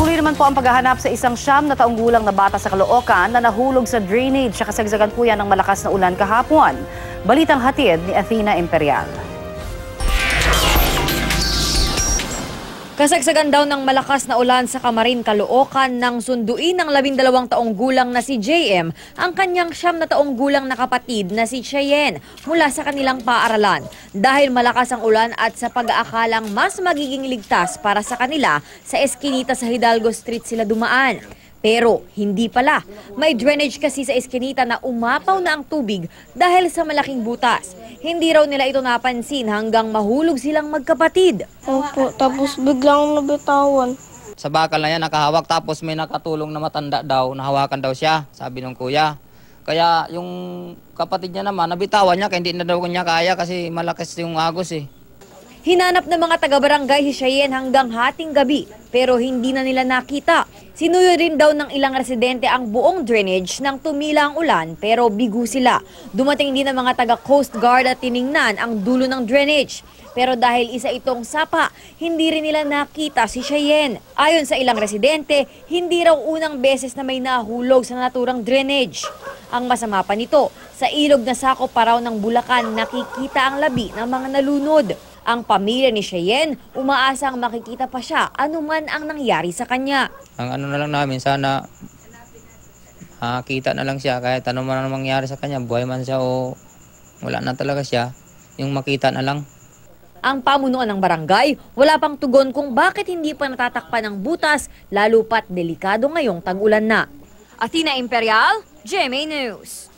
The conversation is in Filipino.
Patuloy naman po ang paghahanap sa isang 9 na taong gulang na bata sa Caloocan na nahulog sa drainage sa kasagsagan po yan ng malakas na ulan kahapon. Balitang hatid ni Athena Imperial. Kasagsagan daw ng malakas na ulan sa Camarin, Caloocan nang sunduin ng 12 taong gulang na si JM ang kanyang 9 na taong gulang na kapatid na si Cheyenne mula sa kanilang paaralan. Dahil malakas ang ulan at sa pag-aakalang mas magiging ligtas para sa kanila sa eskinita sa Hidalgo Street sila dumaan. Pero hindi pala. May drainage kasi sa eskinita na umapaw na ang tubig dahil sa malaking butas. Hindi raw nila ito napansin hanggang mahulog silang magkapatid. Opo, tapos biglang nabitawan. Sa bakal na yan nakahawak tapos may nakatulong na matanda daw, nahawakan daw siya, sabi ng kuya. Kaya yung kapatid niya naman, nabitawan niya kaya hindi na daw niya kaya kasi malakas yung agos eh. Hinanap ng mga taga-barangay si Cheyenne hanggang hating gabi pero hindi na nila nakita. Sinuyo rin daw ng ilang residente ang buong drainage nang tumila ang ulan pero bigo sila. Dumating din ang mga taga-Coast Guard at tiningnan ang dulo ng drainage. Pero dahil isa itong sapa, hindi rin nila nakita si Cheyenne. Ayon sa ilang residente, hindi raw unang beses na may nahulog sa naturang drainage. Ang masama pa nito, sa ilog na sakop pa raw ng Bulacan nakikita ang labi ng mga nalunod. Ang pamilya ni Cheyenne, umaasang makikita pa siya anuman ang nangyari sa kanya. Ang ano na lang namin, sana kita na lang siya kahit ano man ang mangyari sa kanya, buhay man siya o wala na talaga siya, yung makita na lang. Ang pamunuan ng barangay, wala pang tugon kung bakit hindi pa natatakpan ng butas, lalo pat delikado ngayong tag-ulan na. Athena Imperial, GMA News.